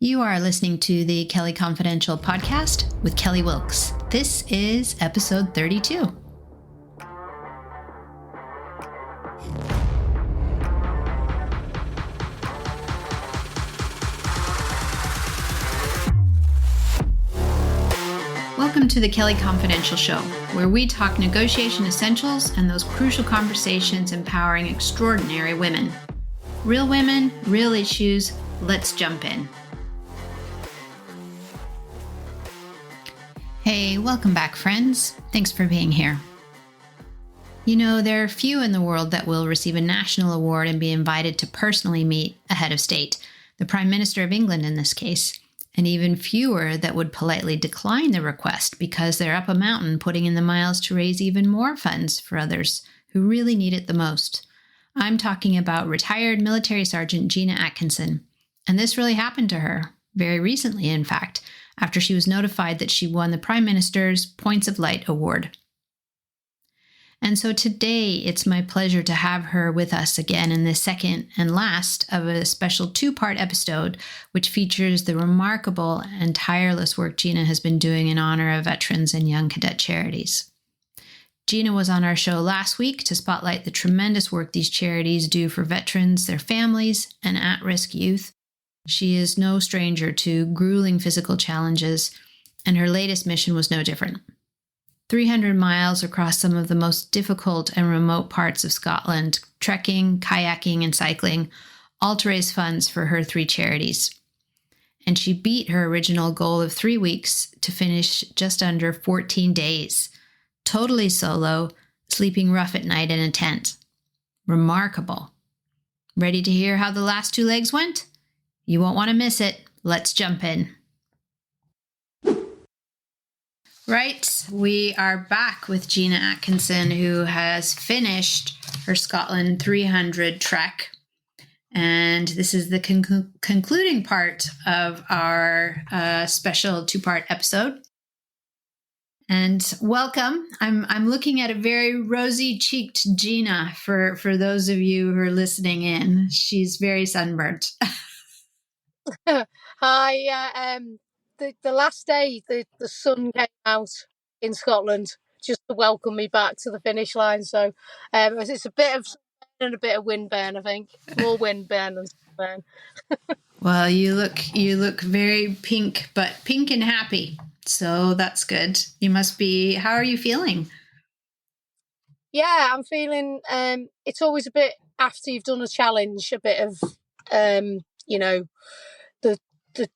You are listening to the Kelly Confidential podcast with Kelly Wilkes. This is episode 32. Welcome to the Kelly Confidential Show, where we talk negotiation essentials and those crucial conversations empowering extraordinary women. Real women, real issues. Let's jump in. Hey, welcome back, friends. Thanks for being here. You know, there are few in the world that will receive a national award and be invited to personally meet a head of state, the Prime Minister of England in this case, and even fewer that would politely decline the request because they're up a mountain putting in the miles to raise even more funds for others who really need it the most. I'm talking about retired military sergeant Gina Atkinson, and this really happened to her, very recently in fact, after she was notified that she won the Prime Minister's Points of Light Award. And so today, it's my pleasure to have her with us again in the second and last of a special two-part episode, which features the remarkable and tireless work Gina has been doing in honor of veterans and young cadet charities. Gina was on our show last week to spotlight the tremendous work these charities do for veterans, their families, and at-risk youth. She is no stranger to grueling physical challenges, and her latest mission was no different. 300 miles across some of the most difficult and remote parts of Scotland, trekking, kayaking, and cycling, all to raise funds for her three charities. And she beat her original goal of 3 weeks to finish just under 14 days, totally solo, sleeping rough at night in a tent. Remarkable. Ready to hear how the last two legs went? You won't want to miss it. Let's jump in. Right, we are back with Gina Atkinson, who has finished her Scotland 300 trek. And this is the concluding part of our special two-part episode. And welcome. I'm looking at a very rosy-cheeked Gina for those of you who are listening in. She's very sunburnt. Hi, the last day the sun came out in Scotland just to welcome me back to the finish line. So it's a bit of sunburn and a bit of windburn, I think. More windburn than sunburn. Well, you look very pink, but pink and happy. So that's good. You must be. How are you feeling? Yeah, I'm feeling. It's always a bit after you've done a challenge, a bit of the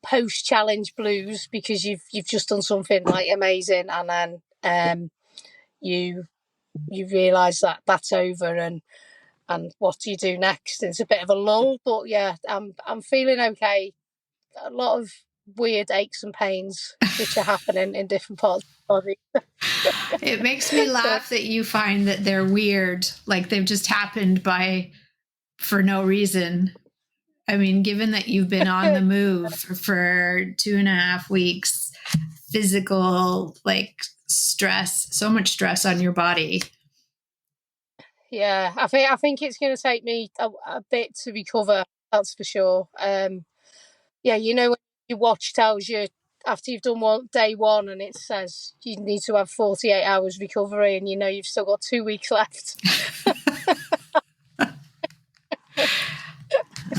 post-challenge blues, because you've just done something like amazing, and then you realise that that's over, and what do you do next? It's a bit of a lull, but yeah, I'm feeling okay. A lot of weird aches and pains which are happening in different parts of the body. It makes me laugh that you find that they're weird, like they've just happened for no reason. I mean, given that you've been on the move for 2.5 weeks, physical, stress, so much stress on your body. Yeah, I think it's going to take me a bit to recover. That's for sure. Yeah, you know, when your watch tells you after you've done day one, and it says you need to have 48 hours recovery, and you know you've still got 2 weeks left.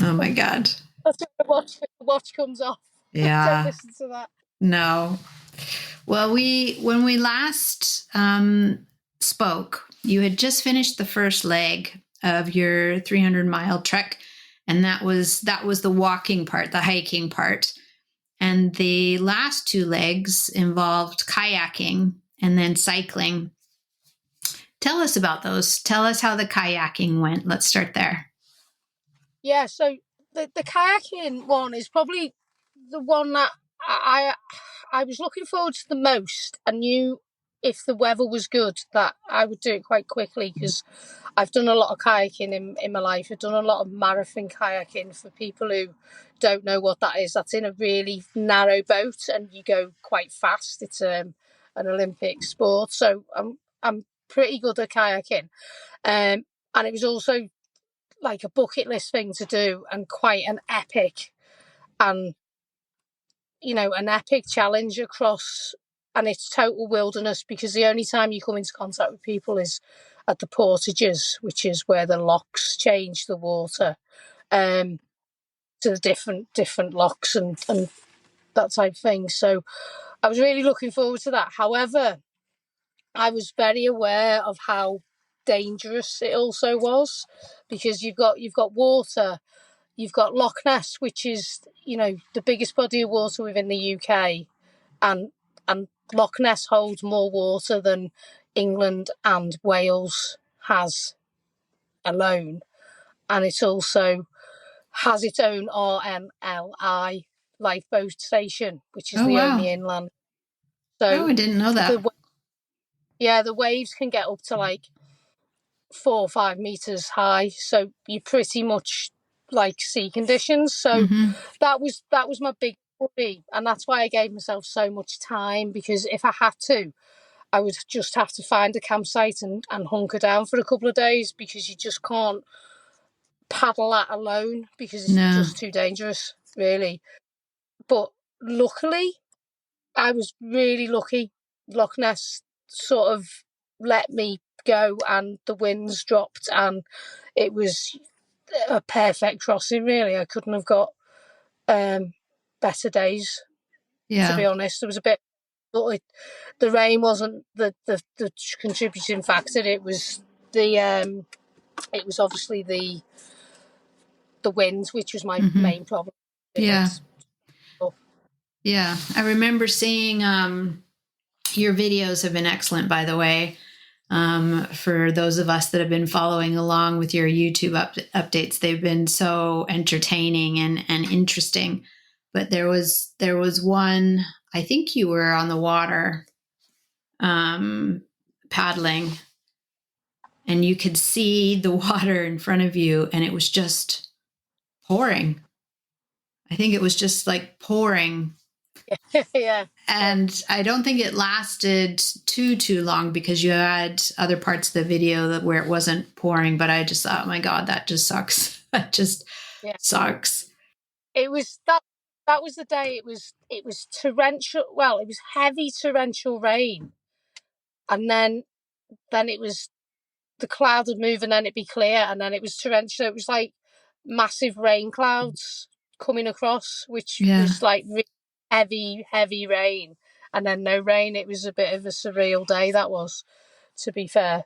Oh my God. That's when the watch comes off. Yeah. Don't listen to that. No. Well, when we last spoke, you had just finished the first leg of your 300-mile trek, and that was the walking part, the hiking part. And the last two legs involved kayaking and then cycling. Tell us about those. Tell us how the kayaking went. Let's start there. Yeah, so the kayaking one is probably the one that I was looking forward to the most. I knew if the weather was good that I would do it quite quickly, because I've done a lot of kayaking in my life. I've done a lot of marathon kayaking. For people who don't know what that is, that's in a really narrow boat and you go quite fast. It's an Olympic sport, so I'm pretty good at kayaking, and it was also like a bucket list thing to do, and quite an epic and an epic challenge across, and it's total wilderness, because the only time you come into contact with people is at the portages, which is where the locks change the water to the different locks and that type of thing. So I was really looking forward to that. However, I was very aware of how dangerous it also was, because you've got water, you've got Loch Ness, which is the biggest body of water within the UK, and Loch Ness holds more water than England and Wales has alone, and it also has its own RMLI lifeboat station, which is Oh, the wow. only inland. Oh, So I didn't know that. the waves can get up to like 4 or 5 meters high, so you're pretty much like sea conditions. So Mm-hmm. that was my big worry, and that's why I gave myself so much time, because if I had to, I would just have to find a campsite and hunker down for a couple of days, because you just can't paddle that alone, because it's No. just too dangerous, really. But luckily, I was really lucky. Loch Ness sort of let me go, and the winds dropped, and it was a perfect crossing, really. I couldn't have got better days, to Yeah. be honest. There was a bit, but the rain wasn't the contributing factor. It was obviously the wind, which was my Mm-hmm. main problem. Yeah. Yeah. I remember seeing your videos have been excellent, by the way. For those of us that have been following along with your YouTube updates, they've been so entertaining and interesting. But there was one, I think you were on the water paddling, and you could see the water in front of you, and it was just pouring. I think it was just like pouring. Yeah. And I don't think it lasted too long, because you had other parts of the video where it wasn't pouring. But I just thought, oh my God, that just sucks. That just Yeah. sucks. It was that was the day. It was torrential. Well, it was heavy torrential rain, and then it was, the cloud would move, and then it'd be clear, and then it was torrential. It was like massive rain clouds coming across, which Yeah. was like really heavy rain, and then no rain. It was a bit of a surreal day, that was, to be fair.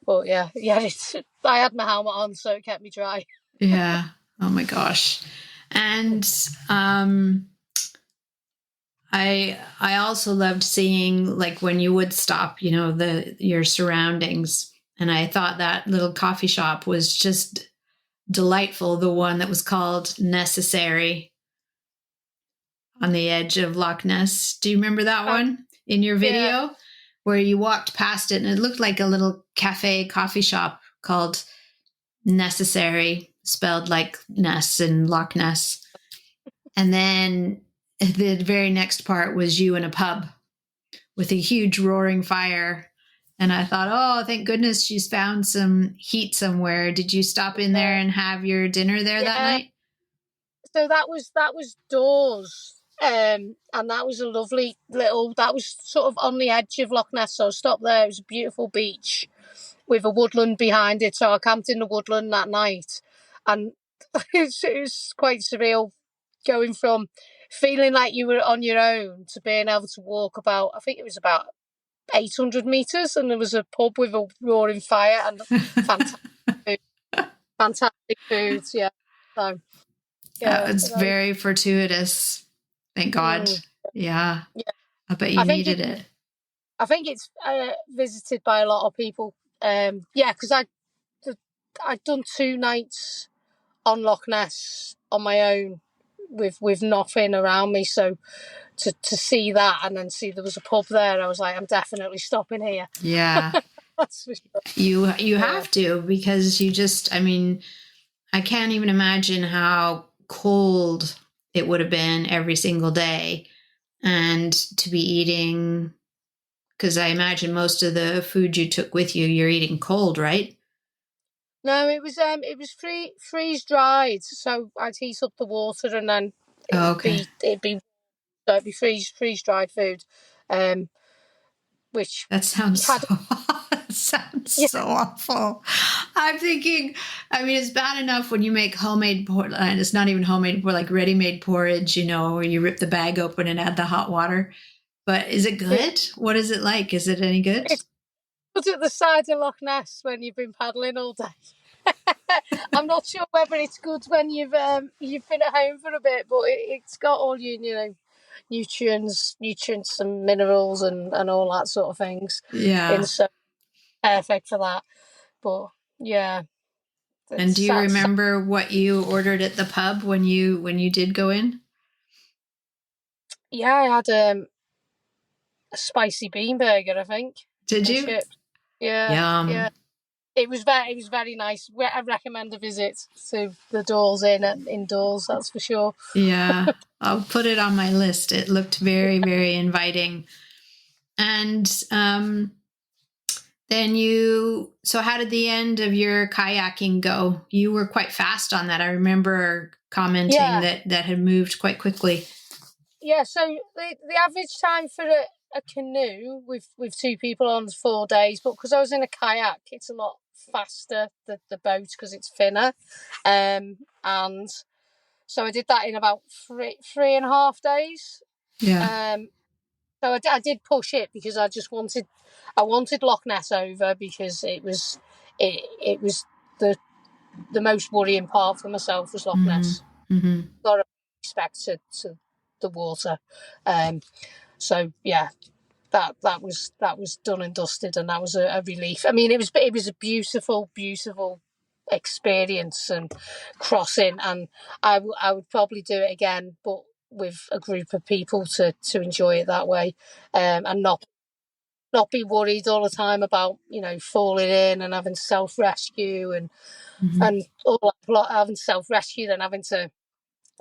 But yeah, I had my helmet on, so it kept me dry. Yeah. Oh my gosh. And I also loved seeing, like, when you would stop, your surroundings. And I thought that little coffee shop was just delightful. The one that was called Necessary on the edge of Loch Ness. Do you remember that one in your video? Yeah. Where you walked past it and it looked like a little coffee shop called Necessary, spelled like Ness and Loch Ness. And then the very next part was you in a pub with a huge roaring fire. And I thought, oh, thank goodness she's found some heat somewhere. Did you stop in there and have your dinner there that night? So that was Dawes. And that was a lovely little, that was sort of on the edge of Loch Ness. So I stopped there. It was a beautiful beach with a woodland behind it. So I camped in the woodland that night. And it was quite surreal, going from feeling like you were on your own to being able to walk about, I think it was about 800 meters, and there was a pub with a roaring fire and fantastic food. Yeah. So, yeah. It's very fortuitous. Thank God. Yeah. Yeah. I bet you needed it. I think it's visited by a lot of people. Because I'd done 2 nights on Loch Ness on my own with nothing around me. So to see that, and then see there was a pub there, I was like, I'm definitely stopping here. Yeah. That's for sure. You have to, because I can't even imagine how cold it would have been every single day, and to be eating, because I imagine most of the food you took with you, you're eating cold, right? No, it was freeze dried, so I'd heat up the water, and then it'd be So it'd be freeze dried food, which That sounds had so that sounds yeah, so awful. I'm thinking, I mean, it's bad enough when you make homemade porridge, and it's not even homemade, but like ready-made porridge, where you rip the bag open and add the hot water. But is it yeah. good? What is it like? Is it any good? It's put at the side of Loch Ness when you've been paddling all day. I'm not sure whether it's good when you've been at home for a bit, but it's got all your nutrients and minerals and all that sort of things. Yeah. In so perfect for that. But yeah, And do it's you that's remember what you ordered at the pub when you did go in? yeah. I had a spicy bean burger, I think, Did and you? chips. Yeah, yeah. Yum. It was very nice. I recommend a visit to the Doors Inn indoors. That's for sure. Yeah. I'll put it on my list. It looked very, very inviting. And so how did the end of your kayaking go? You were quite fast on that. I remember commenting Yeah, that had moved quite quickly. yeah. So the average time for a canoe with two people on is 4 days, but because I was in a kayak, it's a lot faster the boat because it's thinner, and so I did that in about three and a half days. Yeah. So I did push it because I wanted Loch Ness over because it was the most worrying part for myself was Loch Mm-hmm. Ness. Mm-hmm. Got a respect to the water, so yeah, that was done and dusted, and that was a relief. I mean, it was a beautiful, beautiful experience and crossing, and I would probably do it again, but with a group of people to enjoy it that way, and not be worried all the time about falling in and having self rescue Mm-hmm. and all that, having self rescue, then having to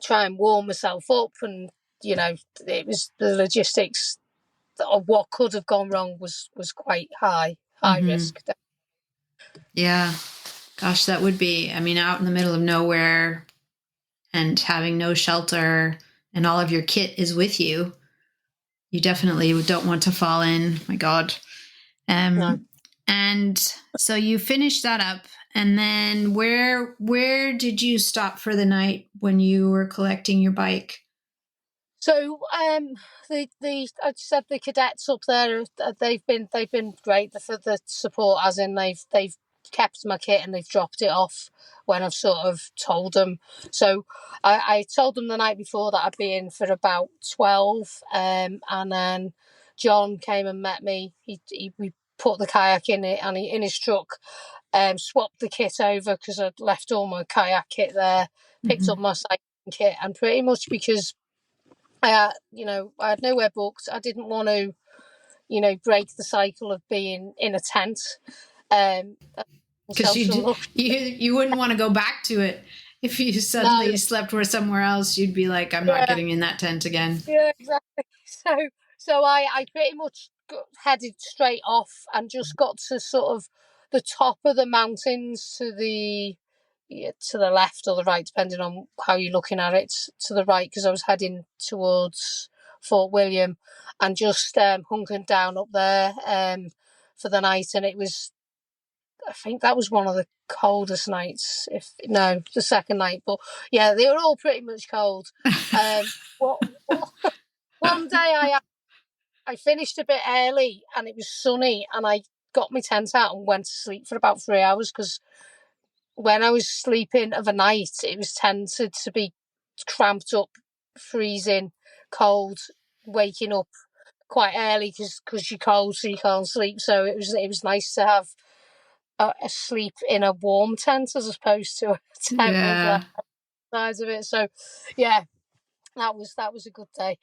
try and warm myself up, and it was the logistics of what could have gone wrong was quite high Mm-hmm. risk. Yeah. Gosh, that would be, I mean, out in the middle of nowhere and having no shelter and all of your kit is with you. You definitely don't want to fall in. My God. No. And so you finished that up, and then where did you stop for the night when you were collecting your bike? So the I said the cadets up there, they've been great for the support, as in they've kept my kit and they've dropped it off when I've sort of told them. So I told them the night before that I'd be in for about 12, and then John came and met me. We put the kayak in it and in his truck, swapped the kit over because I'd left all my kayak kit there, picked up Mm-hmm. my cycling kit, and pretty much because I had nowhere booked. I didn't want to, break the cycle of being in a tent. Um, Because myself some luck. you wouldn't want to go back to it if you suddenly No, slept where somewhere else. You'd be like, I'm not yeah, getting in that tent again. yeah, exactly. So I pretty much headed straight off and just got to sort of the top of the mountains to the left or the right, depending on how you're looking at it. To the right because I was heading towards Fort William, and just hunkered down up there for the night. And it was, I think that was one of the coldest nights. If no, the second night, but yeah, they were all pretty much cold. What, one day I finished a bit early and it was sunny, and I got my tent out and went to sleep for about 3 hours because when I was sleeping of a night, it was tended to be cramped up, freezing, cold, waking up quite early because you're cold, so you can't sleep. So it was nice to have a sleep in a warm tent as opposed to a tent with Yeah. sides of it. So yeah, that was a good day.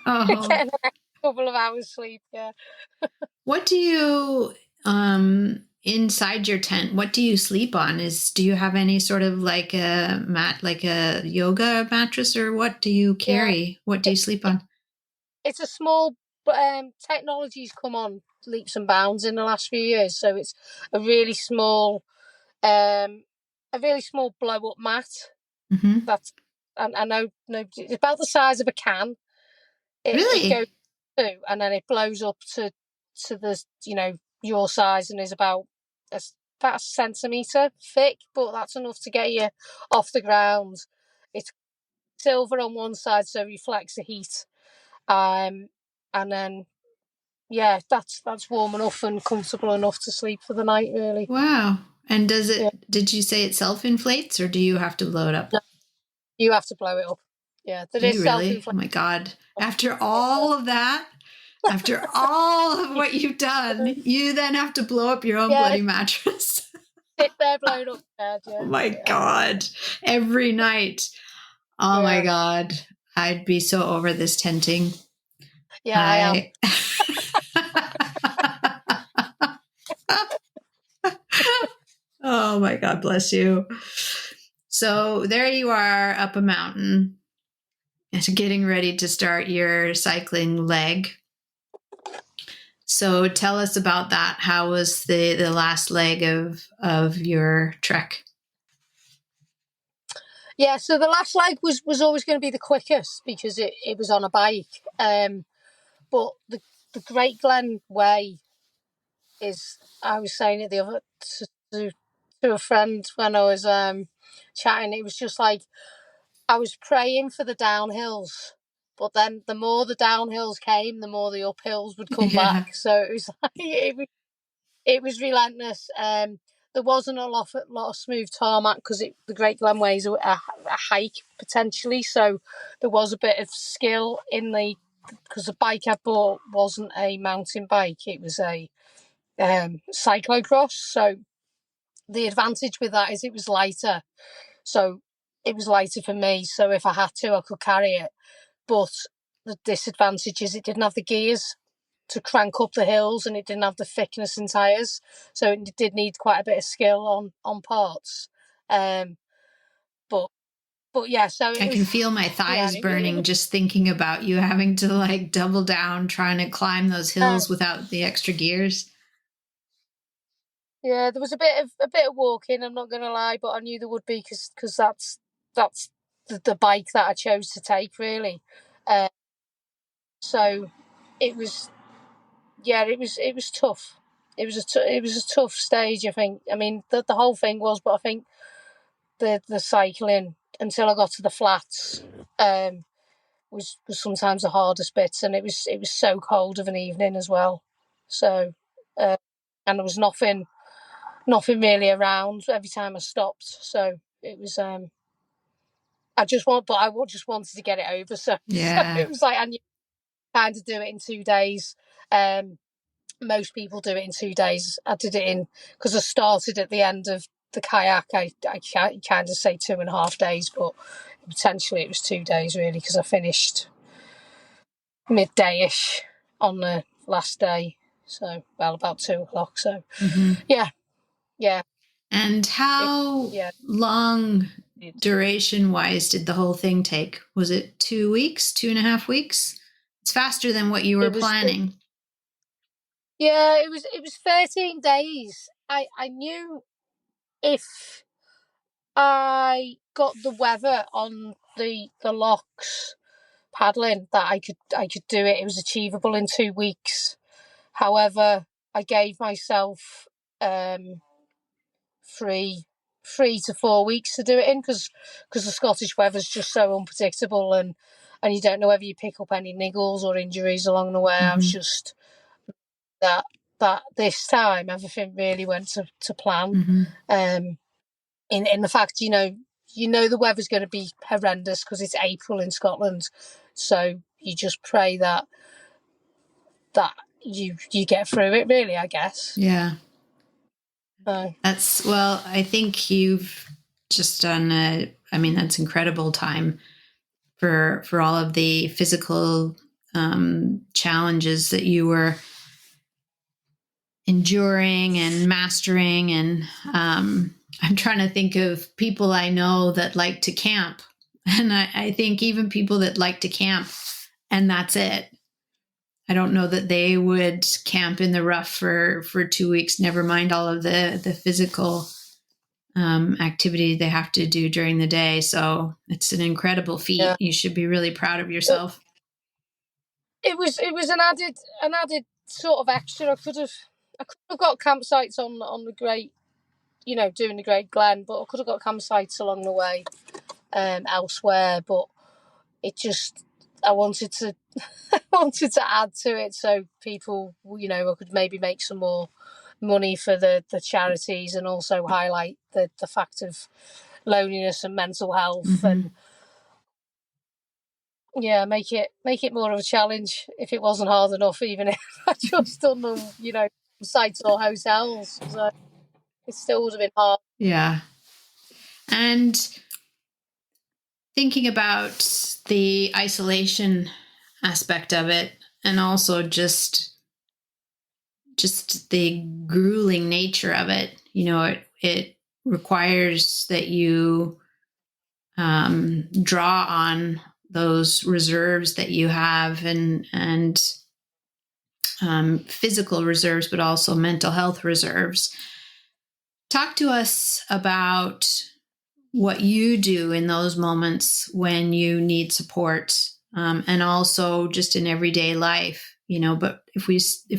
Oh, Getting a couple of hours sleep. Yeah. what do you inside your tent? What do you sleep on? Do you have any sort of like a mat, like a yoga mattress, or what do you Yeah, carry? What do you it, sleep it, on? it's a small, but technology's come on leaps and bounds in the last few years. So it's a really small, um, a really small blow up mat. Mm-hmm. That's, and I know, no, it's about the size of a can, It goes Really? through, and then it blows up to the your size, and is about a centimetre thick, but that's enough to get you off the ground. It's silver on one side, so it reflects the heat. And then that's warm enough and comfortable enough to sleep for the night, really. Wow. And Yeah. did you say it self-inflates or do you have to blow it up? No, you have to blow it up. Yeah, there Do is you really? Oh self-inflation. my God. After all of that, after all of what you've done, you then have to blow up your own Yeah, bloody mattress. sit there blowing up bed. Oh Yeah, my yeah, God. Every night. Oh my yeah, God. I'd be so over this tenting. yeah. I am. I. Oh my God, bless you. So there you are up a mountain, getting ready to start your cycling leg. So tell us about that. How was the last leg of your trek? Yeah, so the last leg was always going to be the quickest because it was on a bike. But the Great Glen Way is, I was saying it the other to a friend when I was chatting. It was just like I was praying for the downhills, but then the more the downhills came, the more the uphills would come Yeah, back. So it was like it was relentless. There wasn't a lot of smooth tarmac because the Great Glen Way is a hike potentially. So there was a bit of skill in because the bike I bought wasn't a mountain bike; it was a cyclocross. So the advantage with that is it was lighter. So it was lighter for me. So if I had to, I could carry it. But the disadvantage is it didn't have the gears to crank up the hills, and it didn't have the thickness in tyres, so it did need quite a bit of skill on parts. Um, but yeah, so I it can was feel my yeah, thighs it burning just thinking about you having to like double down trying to climb those hills without the extra gears. yeah, there was a bit of walking. I'm not going to lie, but I knew there would be because that's the bike that I chose to take really. Uh, so it was it was tough. It was a tough stage. I think. I mean, the whole thing was, but I think the cycling until I got to the flats was sometimes the hardest bits, and it was so cold of an evening as well. So uh, and there was nothing really around every time I stopped. So it was I just wanted to get it over. So Yeah, it was like I knew kind of do it in 2 days. Um, Most people do it in 2 days. I did it in because I started at the end of the kayak. I kind of say 2.5 days, but potentially it was 2 days really because I finished midday-ish on the last day. So well, about 2 o'clock. So mm-hmm. yeah, yeah, And how yeah. long duration wise did the whole thing take? Was it 2 weeks, 2.5 weeks? It's faster than what you were It was planning. yeah, it was 13 days. I knew if I got the weather on the locks paddling that I could do it. It was achievable in 2 weeks. However, I gave myself um, three 3 to 4 weeks to do it in because the Scottish weather's just so unpredictable, and you don't know whether you pick up any niggles or injuries along the way. I was Mm-hmm. just that this time everything really went to plan. Mm-hmm. Um, in the fact the weather's going to be horrendous because it's April in Scotland, so you just pray that you get through it. Really, I guess. Yeah. Uh, Well, I think you've just done that's incredible time for all of the physical challenges that you were enduring and mastering. And I'm trying to think of people I know that like to camp. And I think even people that like to camp and that's it. I don't know that they would camp in the rough for 2 weeks, never mind all of the physical activity they have to do during the day. So it's an incredible feat. yeah. You should be really proud of yourself. it was an added sort of extra. I could have got campsites on the Great, doing the Great Glen, but I could have got campsites along the way elsewhere. But it just, I wanted to I wanted to add to it so people, I could maybe make some more money for the charities, and also highlight the fact of loneliness and mental health, and make it more of a challenge if it wasn't hard enough, even if I just done them, sites or hotels. So it still would have been hard. Yeah. And thinking about the isolation aspect of it, and also just the grueling nature of it, it requires that you draw on those reserves that you have, and physical reserves, but also mental health reserves. Talk to us about what you do in those moments when you need support, and also just in everyday life, but if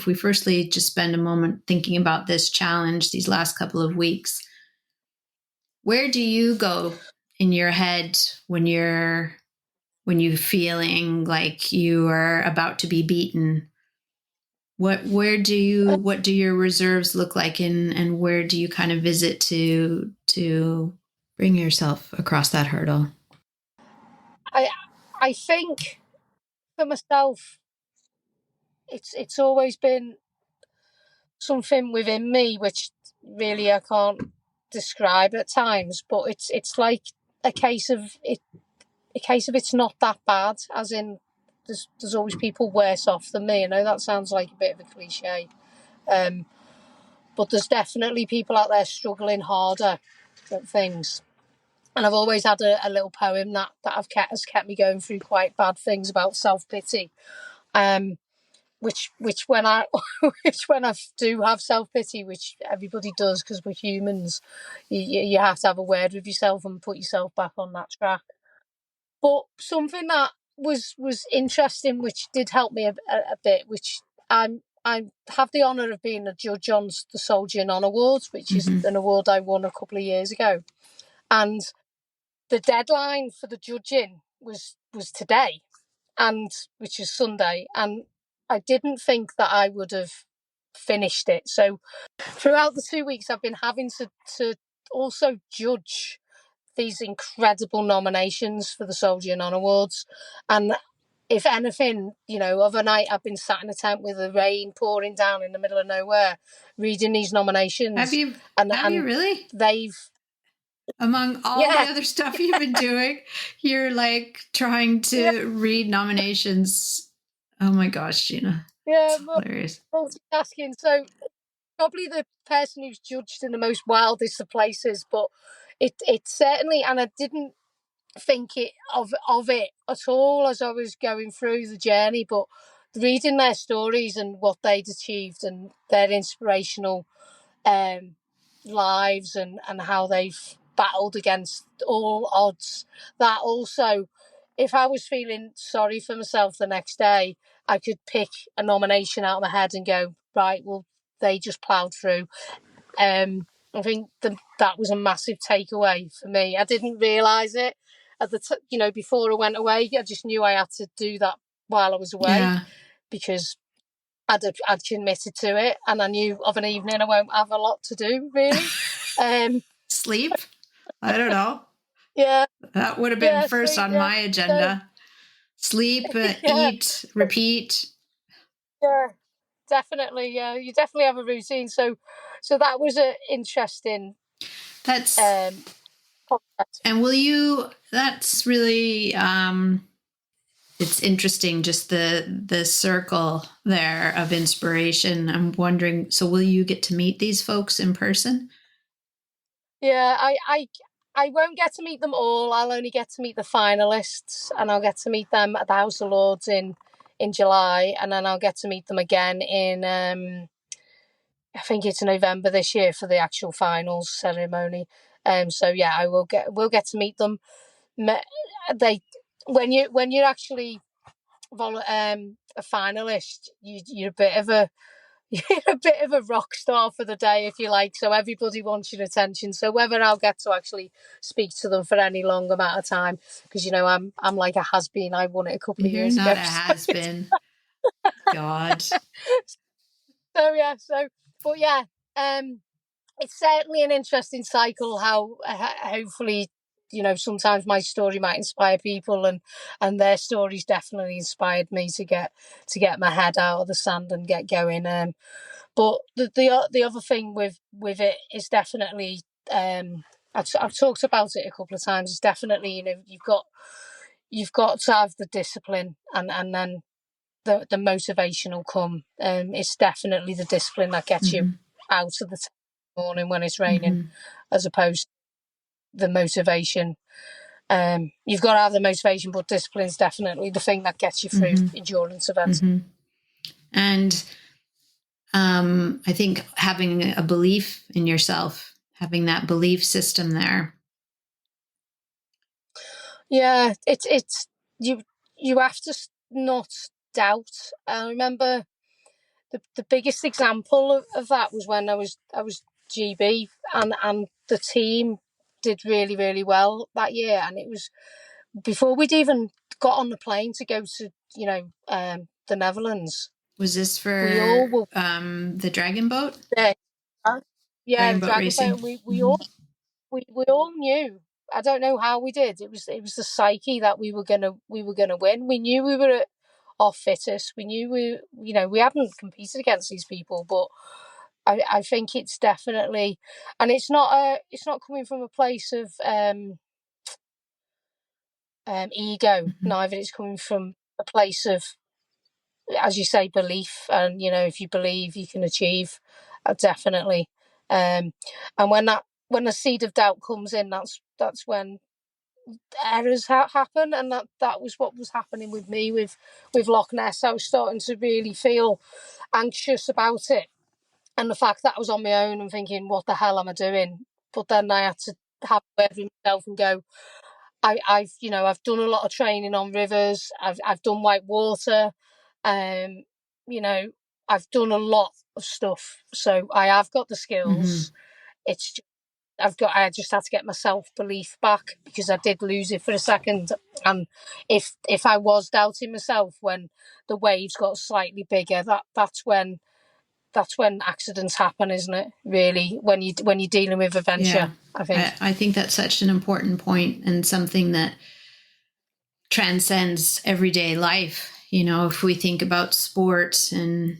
we firstly just spend a moment thinking about this challenge these last couple of weeks, where do you go in your head when you're feeling like you are about to be beaten? What do your reserves look like, and where do you kind of visit to bring yourself across that hurdle? I think for myself, it's always been something within me which really I can't describe at times, but it's like a case of it's not that bad, as in there's always people worse off than me. I know that sounds like a bit of a cliche, but there's definitely people out there struggling harder at things. And I've always had a little poem that has kept me going through quite bad things about self-pity. Which when I do have self-pity, which everybody does because we're humans, you have to have a word with yourself and put yourself back on that track. But something that was interesting, which did help me a bit, which I have the honour of being a judge on the Soldier and Honour Awards, which is an award I won a couple of years ago, and the deadline for the judging was today, and which is Sunday, and I didn't think that I would have finished it. So throughout the 2 weeks, I've been having to also judge these incredible nominations for the Soldier and Honour Awards. And if anything, overnight I've been sat in a tent with the rain pouring down in the middle of nowhere, reading these nominations. Have you really? They've, among all the other stuff you've been doing, you're like trying to read nominations. Oh my gosh, Gina. Yeah, hilarious. Multitasking. So probably the person who's judged in the most wildest of places, but it certainly, and I didn't think of it at all as I was going through the journey, but reading their stories and what they'd achieved and their inspirational lives, and how they've battled against all odds, that also, if I was feeling sorry for myself the next day, I could pick a nomination out of my head and go, right, well, they just ploughed through. I think that was a massive takeaway for me. I didn't realise it at the before I went away. I just knew I had to do that while I was away, because I'd committed to it, and I knew of an evening I won't have a lot to do really. Sleep? I don't know. Yeah, that would have been first sleep, on my agenda. Sleep, eat, repeat. Yeah, definitely. Yeah, you definitely have a routine. So that was an interesting. That's and will you? That's really. It's interesting, just the circle there of inspiration. I'm wondering, so will you get to meet these folks in person? Yeah, I won't get to meet them all. I'll only get to meet the finalists, and I'll get to meet them at the House of Lords in July, and then I'll get to meet them again in I think it's November this year for the actual finals ceremony. So yeah, we'll get to meet them. They when you're actually a finalist, you're a bit of a you're a bit of a rock star for the day, if you like. So everybody wants your attention. So whether I'll get to actually speak to them for any long amount of time, because I'm like a has been. I won it a couple of You're years not ago. a has been. God. So yeah. But yeah. It's certainly an interesting cycle. How hopefully, sometimes my story might inspire people, and their stories definitely inspired me to get my head out of the sand and get going. But the other thing with it is definitely, I've talked about it a couple of times. It's definitely, you've got to have the discipline, and then the motivation will come. It's definitely the discipline that gets you out of the morning when it's raining, as opposed to the motivation. You've got to have the motivation, but discipline is definitely the thing that gets you through endurance events. And I think having a belief in yourself, having that belief system there. Yeah, it's you have to not doubt. I remember the biggest example of that was when I was GB, and the team did really, really well that year, and it was before we'd even got on the plane to go to the Netherlands. Was this for We all were the dragon boat? there. Yeah, Dragon the boat dragon racing. boat. We all knew. I don't know how we did. It was the psyche that we were gonna win. We knew we were at our fittest. We knew we hadn't competed against these people, but I think it's definitely, and it's not coming from a place of ego. Neither. It's coming from a place of, as you say, belief. And if you believe, you can achieve. Definitely. And when the seed of doubt comes in, that's when errors happen, and that was what was happening with me with Loch Ness. I was starting to really feel anxious about it, and the fact that I was on my own and thinking, what the hell am I doing? But then I had to have a word with myself and go, I've done a lot of training on rivers. I've done white water. You know, I've done a lot of stuff, so I have got the skills. It's I just had to get my self belief back, because I did lose it for a second. And if I was doubting myself when the waves got slightly bigger, that's when accidents happen, isn't it? Really, when you're dealing with adventure. Yeah. I think that's such an important point, and something that transcends everyday life. If we think about sports and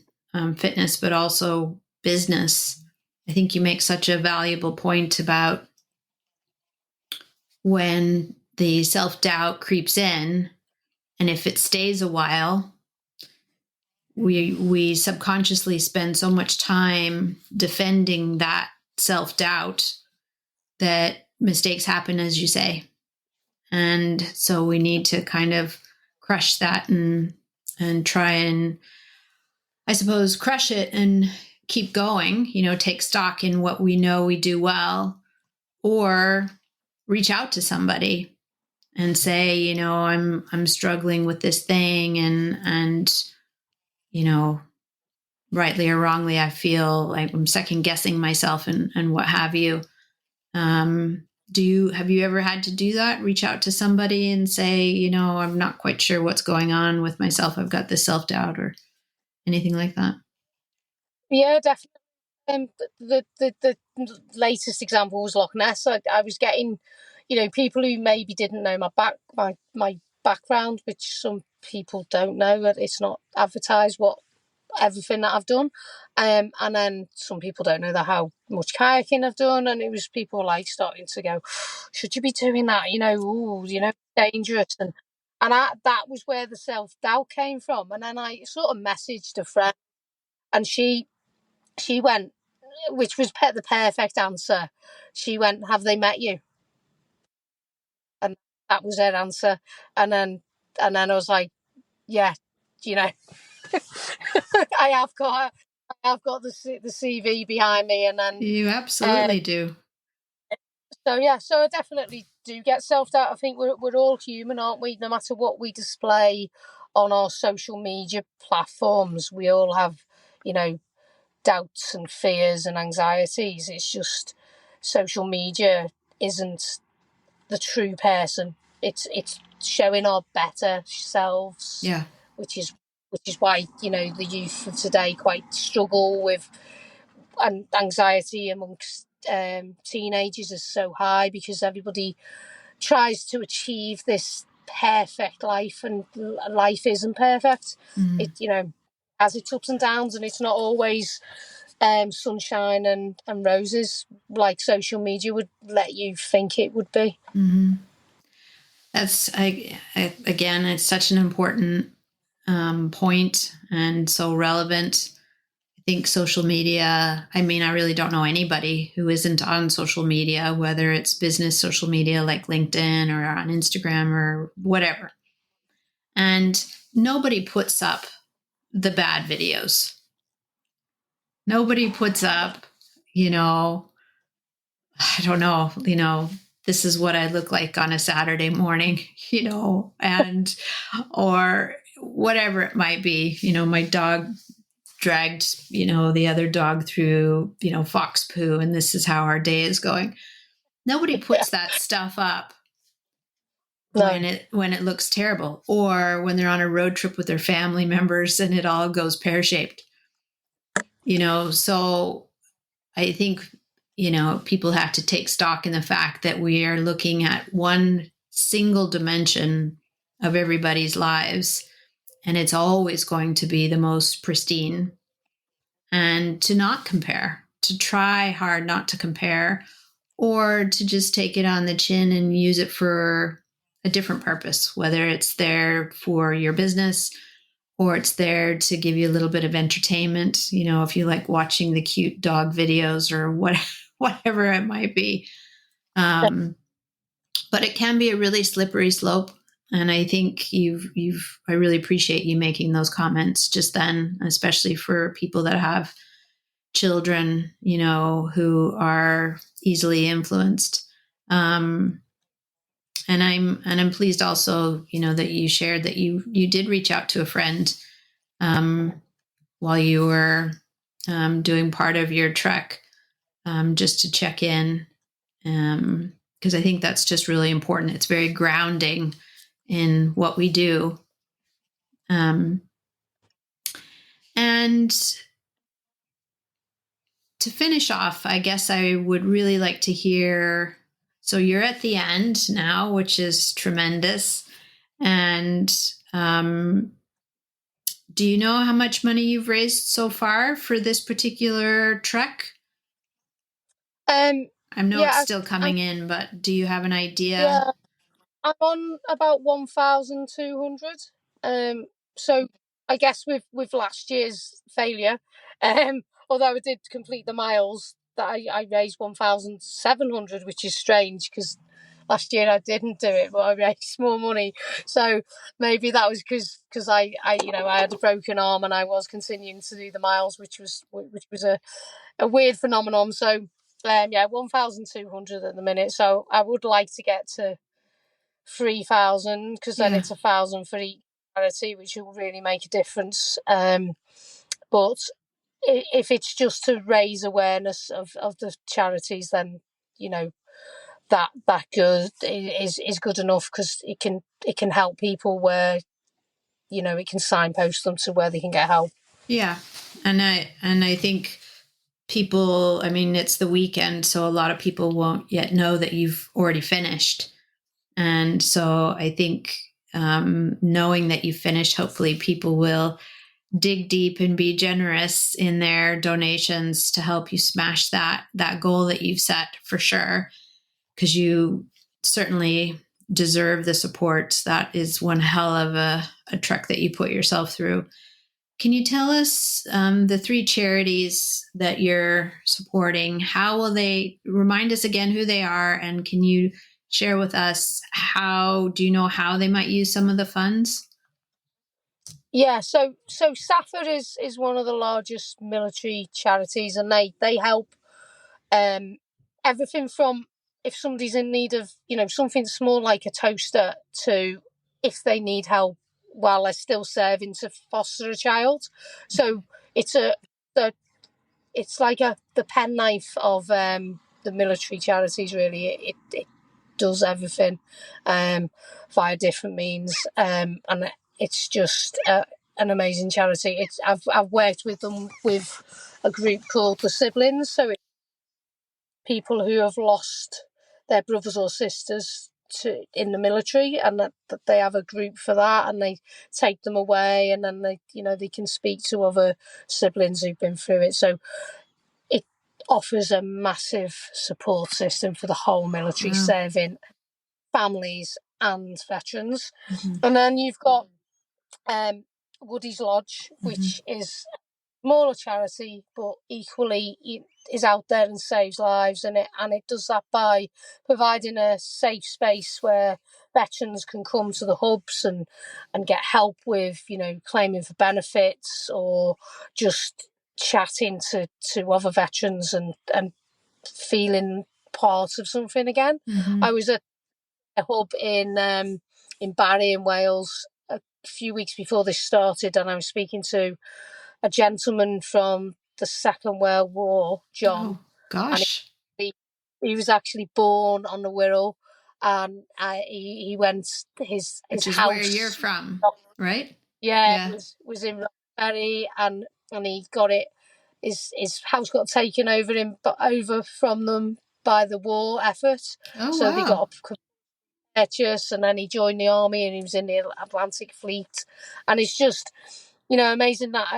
fitness, but also business, I think you make such a valuable point about when the self-doubt creeps in, and if it stays a while, we subconsciously spend so much time defending that self-doubt that mistakes happen, as you say. And so we need to kind of crush that and try and, I suppose, crush it and keep going, take stock in what we know we do well, or reach out to somebody and say, I'm struggling with this thing, and rightly or wrongly, I feel like I'm second guessing myself and what have you. Have you ever had to do that? Reach out to somebody and say, I'm not quite sure what's going on with myself. I've got this self-doubt, or anything like that? Yeah, definitely. The latest example was Loch Ness. I was getting, people who maybe didn't know my background, which some people don't know. That it's not advertised everything that I've done, and then some people don't know how much kayaking I've done, and it was people like starting to go, should you be doing that? Dangerous, and that was where the self-doubt came from. And then I sort of messaged a friend, and she went, which was the perfect answer. She went, have they met you? And that was her answer. And then I was like, yeah, you know, I have got the CV behind me, and then You absolutely do. So I definitely do get self doubt. I think we're all human, aren't we? No matter what we display on our social media platforms, we all have, doubts and fears and anxieties. It's just social media isn't the true person. It's showing our better selves, Yeah. which is why the youth of today quite struggle with, and anxiety amongst teenagers is so high because everybody tries to achieve this perfect life, and life isn't perfect. It has its ups and downs, and it's not always sunshine and roses like social media would let you think it would be. That's again, it's such an important point and so relevant. I think social media, I mean, I really don't know anybody who isn't on social media, whether it's business social media like LinkedIn or on Instagram or whatever. And nobody puts up the bad videos. Nobody puts up, I don't know, this is what I look like on a Saturday morning, and or whatever it might be. My dog dragged, the other dog through, fox poo, and this is how our day is going. Nobody puts that stuff up when it looks terrible, or when they're on a road trip with their family members and it all goes pear-shaped. So I think, people have to take stock in the fact that we are looking at one single dimension of everybody's lives, and it's always going to be the most pristine. And to not compare, to try hard not to compare, or to just take it on the chin and use it for a different purpose, whether it's there for your business or it's there to give you a little bit of entertainment, if you like watching the cute dog videos or whatever it might be. But it can be a really slippery slope. And I think I really appreciate you making those comments just then, especially for people that have children, who are easily influenced. And I'm pleased also, that you shared that you did reach out to a friend while you were doing part of your trek, just to check in, because I think that's just really important. It's very grounding in what we do. And to finish off, I guess I would really like to hear, so you're at the end now, which is tremendous. And do you know how much money you've raised so far for this particular trek? I know it's still coming in, but do you have an idea? Yeah, I'm on about 1,200. So I guess with last year's failure, although I did complete the miles, that I raised 1,700, which is strange because last year I didn't do it, but I raised more money. So maybe that was because I had a broken arm and I was continuing to do the miles, which was a weird phenomenon. So 1,200 at the minute. So I would like to get to 3,000 because then it's 1,000 for each charity, which will really make a difference. But if it's just to raise awareness of the charities, then that good is good enough because it can help people where it can signpost them to where they can get help. Yeah, and I think people, I mean, it's the weekend, so a lot of people won't yet know that you've already finished. And so I think knowing that you finished, hopefully people will dig deep and be generous in their donations to help you smash that goal that you've set, for sure, because you certainly deserve the support. That is one hell of a trek that you put yourself through. Can you tell us the three charities that you're supporting? How will they remind us again who they are? And can you share with us do you know how they might use some of the funds? Yeah, so Safford is one of the largest military charities, and they help everything from if somebody's in need of something small like a toaster to if they need help while they're still serving to foster a child. So it's it's like the penknife of the military charities. Really, it does everything via different means, and it's just an amazing charity. I've worked with them with a group called the Siblings, so it's people who have lost their brothers or sisters in the military, and that they have a group for that, and they take them away, and then they can speak to other siblings who've been through it. So it offers a massive support system for the whole military serving families and veterans. And then you've got Woody's Lodge, which is smaller charity, but equally is out there and saves lives, and it does that by providing a safe space where veterans can come to the hubs and get help with claiming for benefits, or just chatting to other veterans and feeling part of something again. I was at a hub in Barry in Wales a few weeks before this started, and I was speaking to a gentleman from the Second World War, John. Oh, gosh. And he was actually born on the Wirral, and he went his Which is house. Where you're from, right? Yeah. Was in Barry, and he got it. His house got taken over from them by the war effort. Oh, so wow. They got a purchase, and then he joined the army, and he was in the Atlantic Fleet. And it's just amazing that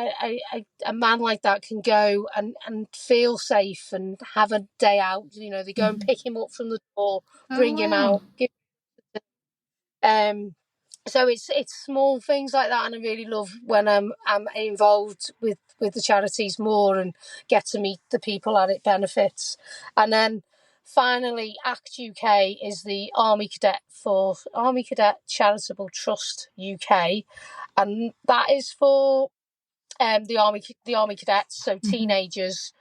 a man like that can go and feel safe and have a day out. They go and pick him up from the door, bring him out. So it's small things like that, and I really love when I'm involved with the charities more and get to meet the people that it benefits. And then finally, ACT UK is the Army Cadet Charitable Trust UK, and that is for the army cadets, so teenagers,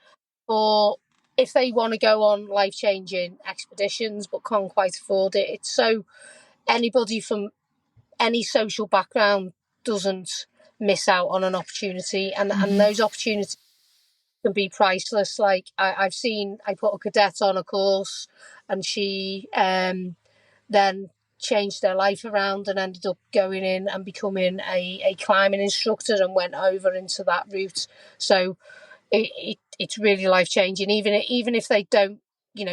or if they want to go on life-changing expeditions but can't quite afford it. It's so anybody from any social background doesn't miss out on an opportunity, and those opportunities can be priceless. Like I put a cadet on a course, and she then changed her life around and ended up going in and becoming a climbing instructor, and went over into that route. So it's really life-changing. Even if they don't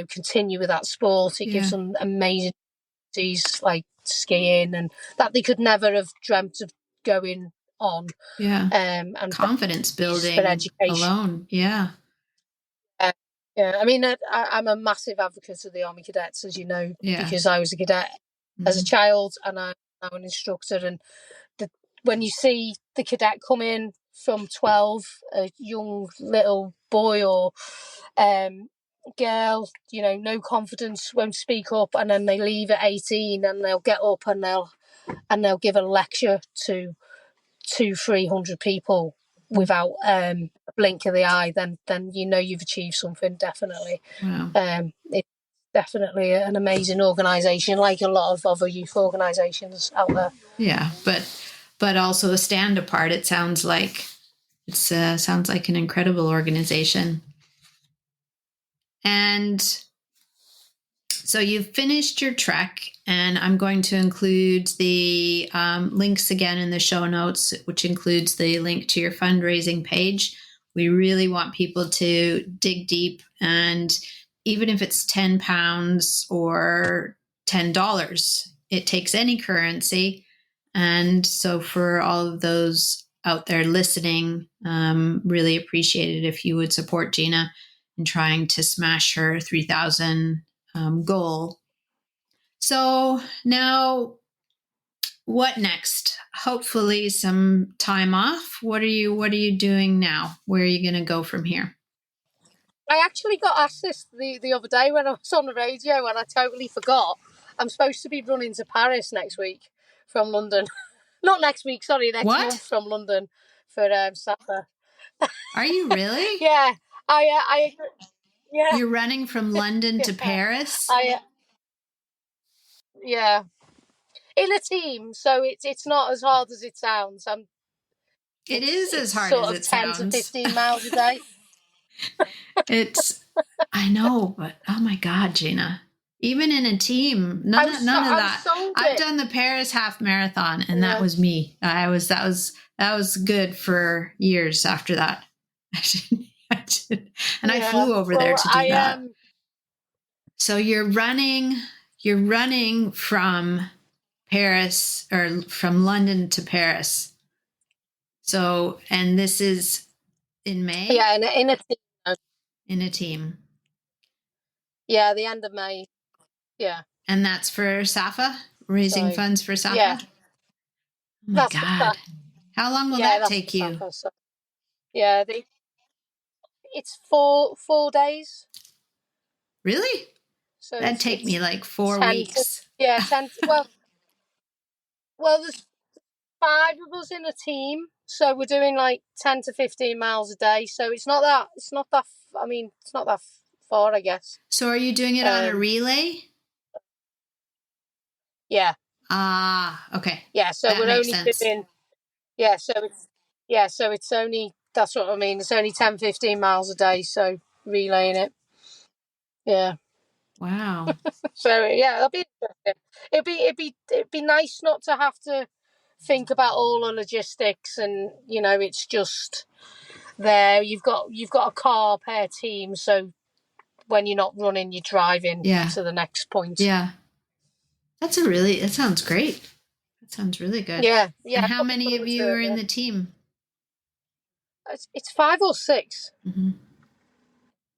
continue with that sport, it gives them amazing activities like skiing, and that they could never have dreamt of going on. And Confidence building for education alone. Yeah, I mean, I'm a massive advocate of the Army Cadets, as you know, because I was a cadet as a child, and I'm now an instructor. And when you see the cadet come in from 12, a young little boy or girl, no confidence, won't speak up, and then they leave at 18, and they'll get up and they'll give a lecture to 200-300 people without a blink of the eye, then you've achieved something, definitely. Wow. It's definitely an amazing organisation, like a lot of other youth organisations out there. Yeah, but also a stand apart. It sounds like sounds like an incredible organization. And so you've finished your trek, and I'm going to include the links again in the show notes, which includes the link to your fundraising page. We really want people to dig deep, and even if it's £10 or $10, it takes any currency. And so for all of those out there listening, really appreciate it if you would support Gina in trying to smash her 3,000 goal. So now, what next? Hopefully some time off. What are you doing now? Where are you going to go from here? I actually got asked this the other day when I was on the radio, and I totally forgot. I'm supposed to be running to Paris next week from London. Not next week, sorry, next month from London for SAPA. Are you really? Yeah, I yeah. You're running from London to Paris? Yeah. in a team, so it's not as hard as it sounds. It is as hard sort as of it 10 to sounds. 15 miles a day. I know, but oh my God, Gina. Even in a team, none of I was that. sold I've it. done the Paris half marathon, and Yeah. that was me. That was good for years after that. And I flew over there to do that. So you're running from Paris, or from London to Paris. So, and this is in May? Yeah, in a team. In a team. Yeah, the end of May. Yeah. And that's for SAFA? Raising funds for SAFA? Yeah. Oh my God. How long will that take you? SAFA, so. Yeah, it's 4 days. Really? So That'd take me like 4 weeks. 10. Well, there's 5 of us in a team, so we're doing like 10 to 15 miles a day. So it's not that. It's not that far, I guess. So are you doing it on a relay? Yeah. Ah, okay. Yeah. So that we're makes only sense. doing. Yeah. So it's only. That's what I mean. It's only 10, 15 miles a day. So relaying it. Yeah. Wow. So yeah, that'll be interesting. It'd be nice not to have to think about all the logistics, and it's just there. You've got a car per team, so when you're not running, you're driving to the next point. Yeah. That sounds great. That sounds really good. Yeah. And how many of you are in the team? It's 5 or 6. Mm-hmm.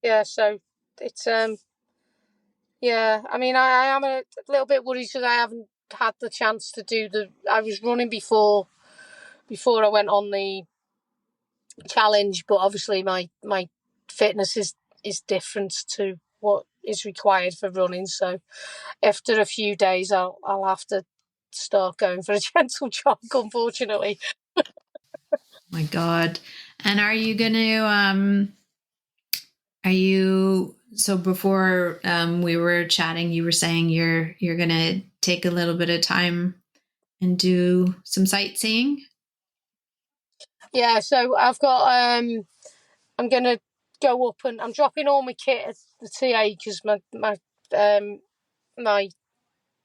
Yeah, so it's yeah. I mean, I am a little bit worried because I haven't had the chance to do I was running before I went on the challenge, but obviously my fitness is different to what is required for running. So after a few days, I'll have to start going for a gentle jog, unfortunately. My God. And are you going to, so before we were chatting, you were saying you're going to take a little bit of time and do some sightseeing? Yeah, so I've got, I'm going to go up and I'm dropping all my kit at the TA because my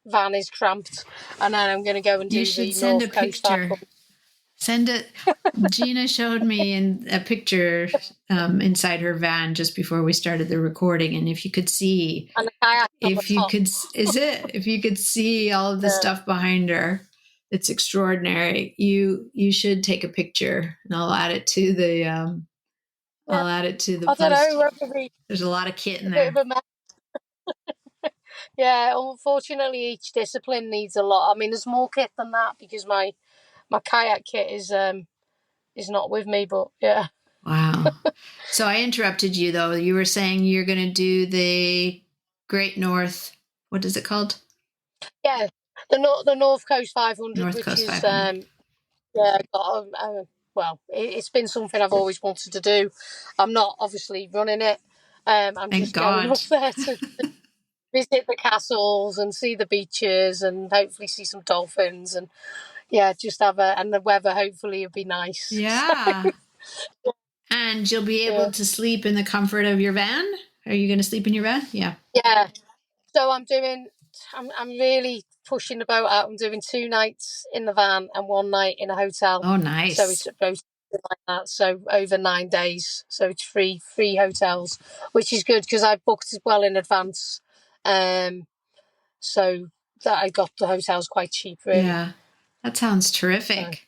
van is cramped, and then I'm going to go and do the North Coast. Send it. Gina showed me in a picture inside her van just before we started the recording, and if you could see, if you could see all of the stuff behind her, it's extraordinary. You should take a picture, and I'll add it to the post. There's a lot of kit in there. Yeah, unfortunately, each discipline needs a lot. I mean, there's more kit than that because my kayak kit is not with me, but yeah. Wow. So I interrupted you though. You were saying you're going to do the Great North. What is it called? Yeah, the North Coast 500, North which Coast is 500. well, it's been something I've always wanted to do. I'm not obviously running it. I'm just going up there to visit the castles and see the beaches and hopefully see some dolphins and just and the weather hopefully will be nice. Yeah. And you'll be able to sleep in the comfort of your van? Are you going to sleep in your van? Yeah. Yeah. So I'm really pushing the boat out. I'm doing 2 nights in the van and 1 night in a hotel. Oh, nice. So it's both like that. So over 9 days. So it's free hotels, which is good because I booked it well in advance. So that I got the hotels quite cheap, really. Yeah. That sounds terrific.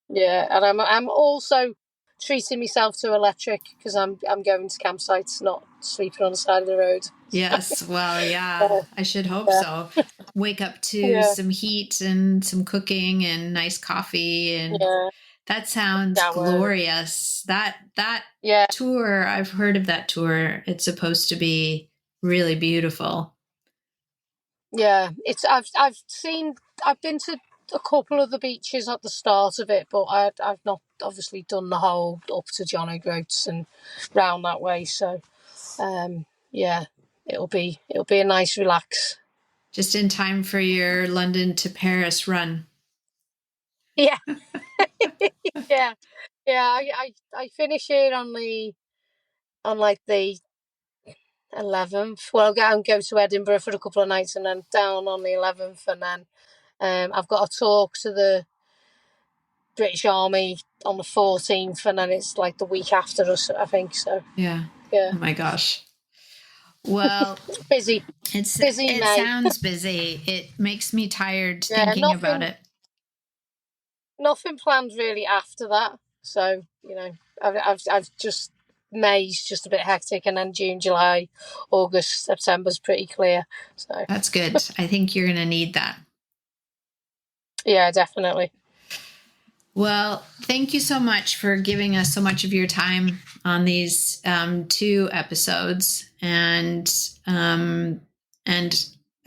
Yeah, and I'm also treating myself to electric because I'm going to campsites, not sleeping on the side of the road. Yes, well, yeah, I should hope so. Wake up to some heat and some cooking and nice coffee, and that sounds glorious. That tour, I've heard of that tour. It's supposed to be really beautiful. Yeah, I've been to a couple of the beaches at the start of it, but I've not obviously done the whole up to John O'Groats and round that way. So, yeah, it'll be a nice relax. Just in time for your London to Paris run. Yeah. Yeah. Yeah. I finish it on like the 11th. Well, I'll go to Edinburgh for a couple of nights and then down on the 11th. And then I've got a talk to the British Army on the 14th. And then it's like the week after us, I think. So, Yeah. yeah. Oh my gosh. Well, Busy. it May. sounds busy. It makes me tired Yeah, thinking about it. Nothing planned really after that. So, I've just, May's just a bit hectic, and then June, July, August, September's pretty clear. So that's good. I think you're going to need that. Yeah, definitely. Well, thank you so much for giving us so much of your time on these 2 episodes, and I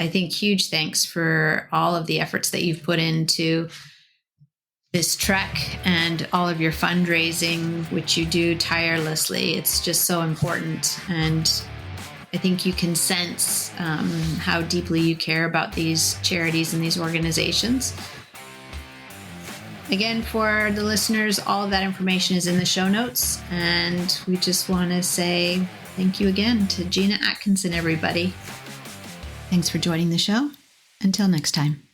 think huge thanks for all of the efforts that you've put into this trek and all of your fundraising, which you do tirelessly. It's just so important, and I think you can sense how deeply you care about these charities and these organizations. Again, for the listeners, all of that information is in the show notes. And we just want to say thank you again to Gina Atkinson, everybody. Thanks for joining the show. Until next time.